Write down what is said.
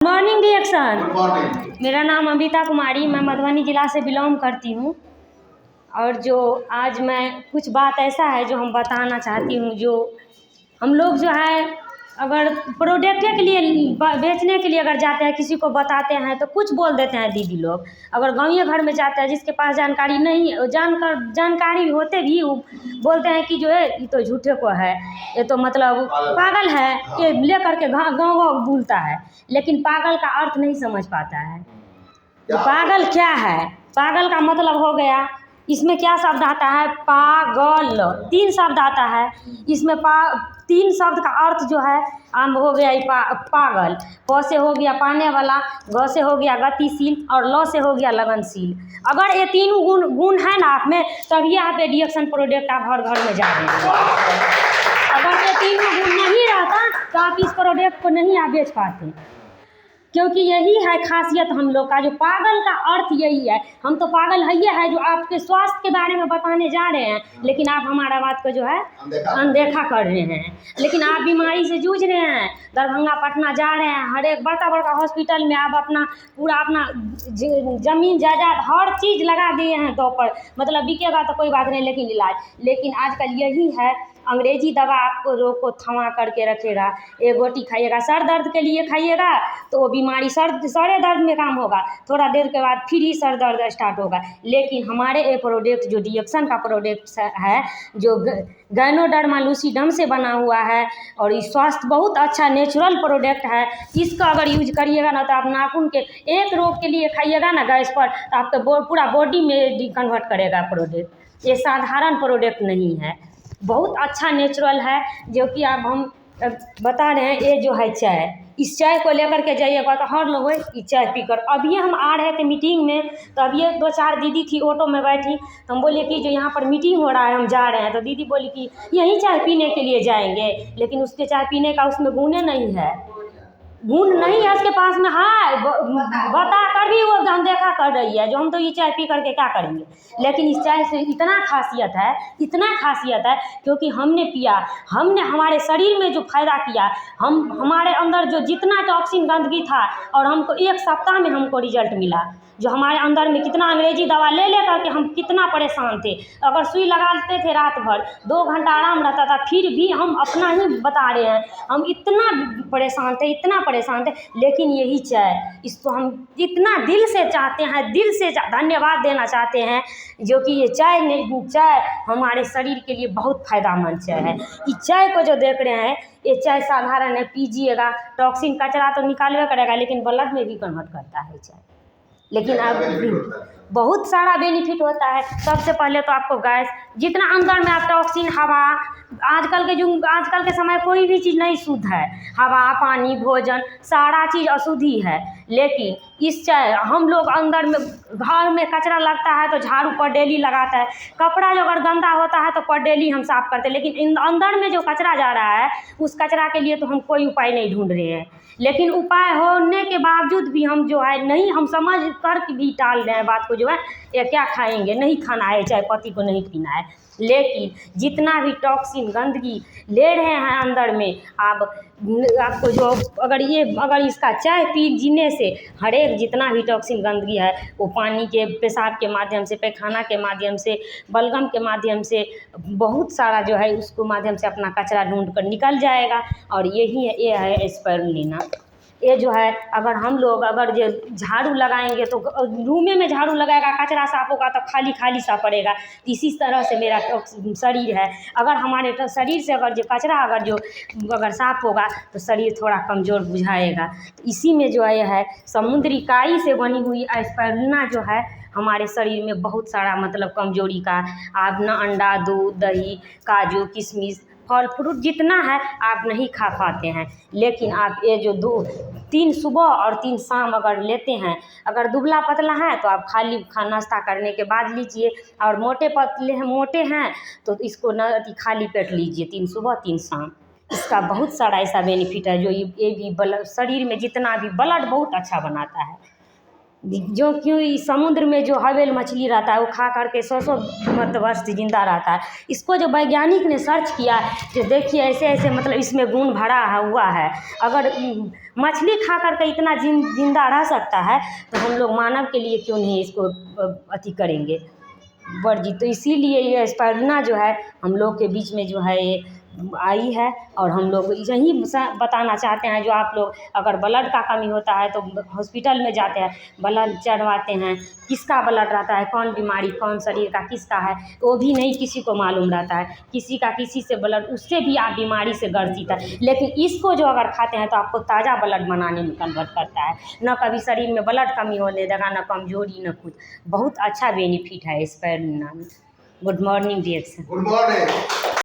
Morning reaction. Good morning. मेरा नाम अमिता कुमारी, मैं मधुबनी ज़िला से बिलोंग करती हूँ। और जो आज मैं कुछ बात ऐसा है जो हम बताना चाहती हूँ। जो हम लोग जो है अगर प्रोडक्ट के लिए बेचने के लिए अगर जाते हैं, किसी को बताते हैं तो कुछ बोल देते हैं दीदी लोग। अगर गाँव घर में जाते हैं, जिसके पास जानकारी नहीं जानकारी होते भी वो बोलते हैं कि जो है ये तो झूठे को है, ये तो मतलब पागल है, ये लेकर के गाँव गाँव बोलता है। लेकिन पागल का अर्थ नहीं समझ पाता है। तो पागल क्या है? पागल का मतलब हो गया, इसमें क्या शब्द आता है? पागल, 3 शब्द आता है इसमें। 3 शब्द का अर्थ जो है आम हो गया पागल। प से हो गया पाने वाला, ग से हो गया गतिशील और ल से हो गया लगनशील। अगर ये तीनों गुण है ना आप में, तभी आप रिएक्शन प्रोडक्ट आप हर घर में जा रहे हैं। अगर ये तीनों गुण नहीं रहता तो आप इस प्रोडक्ट को नहीं आप बेच पाते, क्योंकि यही है खासियत हम लोग का। जो पागल का अर्थ यही है। हम तो पागल है ये है जो आपके स्वास्थ्य के बारे में बताने जा रहे हैं, लेकिन आप हमारा बात को जो है अनदेखा कर रहे हैं। लेकिन आप बीमारी से जूझ रहे हैं, दरभंगा पटना जा रहे हैं, हर एक बड़का बड़का हॉस्पिटल में आप अपना पूरा अपना ज़मीन जायदाद हर चीज़ लगा दिए हैं दो पर। मतलब बिकेगा तो कोई बात नहीं, लेकिन इलाज। लेकिन आजकल यही है, अंग्रेजी दवा आपको रोग को थमा करके रखेगा। एक गोटी खाइएगा, सर दर्द के लिए खाइएगा तो वो बीमारी सरे दर्द में काम होगा, थोड़ा देर के बाद फिर ही सर दर्द स्टार्ट होगा। लेकिन हमारे ये प्रोडक्ट जो रिएक्शन का प्रोडक्ट है, जो गैनोडर्मा लूसिडम से बना हुआ है, और ये स्वास्थ्य बहुत अच्छा नेचुरल प्रोडक्ट है। इसका अगर यूज करिएगा ना तो आप नाखून के एक रोग के लिए खाइएगा ना गैस पर, तो आपका पूरा बॉडी में कन्वर्ट करेगा प्रोडक्ट। ये साधारण प्रोडक्ट नहीं है, बहुत अच्छा नेचुरल है। जो कि अब हम बता रहे हैं, ये जो है चाय, इस चाय को लेकर के जाइएगा तो हर लोग इस चाय पीकर। अभी हम आ रहे थे मीटिंग में, तो अभी 2-4 दीदी थी ऑटो में बैठी, तो हम बोले कि जो यहाँ पर मीटिंग हो रहा है हम जा रहे हैं। तो दीदी बोली कि यहीं चाय पीने के लिए जाएंगे, लेकिन उसके चाय पीने का उसमें गुण नहीं है, गुण नहीं है उसके पास में। हाँ, बता कर भी वो अनदेखा कर रही है, जो हम तो ये चाय पी करके क्या करेंगे। लेकिन इस चाय से इतना खासियत है, इतना खासियत है, क्योंकि हमने पिया, हमने हमारे शरीर में जो फायदा किया, हमारे अंदर जो जितना टॉक्सिन गंदगी था, और हमको 1 सप्ताह में हमको रिजल्ट मिला। जो हमारे अंदर में कितना अंग्रेजी दवा ले करके हम कितना परेशान थे। अगर सुई लगाते थे रात भर, 2 घंटा आराम रहता था, फिर भी हम अपना ही बता रहे हैं, हम इतना परेशान थे, इतना परेशान थे। लेकिन यही चाय, इसको हम इतना दिल से चाहते हैं, दिल से धन्यवाद देना चाहते हैं, जो कि ये चाय हमारे शरीर के लिए बहुत फ़ायदेमंद चाय है। इस चाय को जो देख रहे हैं, ये चाय साधारण है, पीजिएगा, टॉक्सिन कचरा तो निकालवे करेगा, लेकिन ब्लड में भी कन्वर्ट करता है चाय। लेकिन अब बहुत सारा बेनिफिट होता है। सबसे पहले तो आपको गैस, जितना अंदर में आप टॉक्सिन, हवा, आजकल के समय कोई भी चीज़ नहीं शुद्ध है। हवा, पानी, भोजन, सारा चीज़ अशुद्धि है। लेकिन इस चाय हम लोग अंदर में, घर में कचरा लगता है तो झाड़ू पर डेली लगाता है, कपड़ा जो अगर गंदा होता है तो पर डेली हम साफ़ करते हैं। लेकिन अंदर में जो कचरा जा रहा है, उस कचरा के लिए तो हम कोई उपाय नहीं ढूंढ रहे हैं। लेकिन उपाय होने के बावजूद भी हम जो है नहीं, हम समझ कर भी टाल रहे हैं बात को। जो है ये क्या खाएंगे, नहीं खाना है, चाय पत्ती को नहीं पीना है। लेकिन जितना भी टॉक्सिन गंदगी ले रहे हैं अंदर में, आपको जो अगर इसका चाय पीने से हर एक जितना भी टॉक्सिन गंदगी है, वो पानी के, पेशाब के माध्यम से, पैखाना के माध्यम से, बलगम के माध्यम से, बहुत सारा जो है उसको माध्यम से अपना कचरा ढूंढ कर निकल जाएगा। और ये है स्पाइरुलिना। ये जो है, अगर हम लोग अगर जो झाड़ू लगाएंगे तो रूमे में झाड़ू लगाएगा, कचरा साफ होगा तो खाली खाली सा पड़ेगा। इसी तरह से मेरा शरीर है। अगर हमारे शरीर से अगर जो कचरा अगर साफ होगा तो शरीर थोड़ा कमज़ोर बुझाएगा। तो इसी में जो है समुद्री काई से बनी हुई स्पाइरुलिना जो है हमारे शरीर में बहुत सारा मतलब कमजोरी का, आप ना अंडा, दूध, दही, काजू, किशमिश, फल फ्रूट जितना है आप नहीं खा पाते हैं। लेकिन आप ये जो 3 सुबह और 3 शाम अगर लेते हैं, अगर दुबला पतला है तो आप खाली नाश्ता करने के बाद लीजिए, और मोटे हैं तो इसको खाली पेट लीजिए, 3 सुबह 3 शाम। इसका बहुत सारा ऐसा बेनिफिट है, जो ये भी शरीर में जितना भी ब्लड बहुत अच्छा बनाता है। जो क्यों इस समुद्र में जो हवेल मछली रहता है वो खा करके 100 मतलब वर्ष जिंदा रहता है। इसको जो वैज्ञानिक ने सर्च किया जो देखिए ऐसे ऐसे मतलब इसमें गुण भरा हुआ है। अगर मछली खा करके इतना जिंदा रह सकता है तो हम लोग मानव के लिए क्यों नहीं इसको अति करेंगे वर्जित। तो इसीलिए ये स्पाइरुलिना जो है हम लोग के बीच में जो है ये आई है। और हम लोग यही बताना चाहते हैं जो आप लोग अगर ब्लड का कमी होता है तो हॉस्पिटल में जाते हैं, ब्लड चढ़वाते हैं, किसका ब्लड रहता है, कौन बीमारी कौन शरीर का किसका है वो भी नहीं किसी को मालूम रहता है। किसी का किसी से ब्लड उससे भी आप बीमारी से ग्रसित है, लेकिन इसको जो अगर खाते हैं तो आपको ताज़ा ब्लड बनाने में कन्वर्ट करता है। न कभी शरीर में ब्लड कमी होने देगा, न कमजोरी, न कुछ। बहुत अच्छा बेनिफिट है स्पाइरुलिना में। Good morning dear sir. Good morning.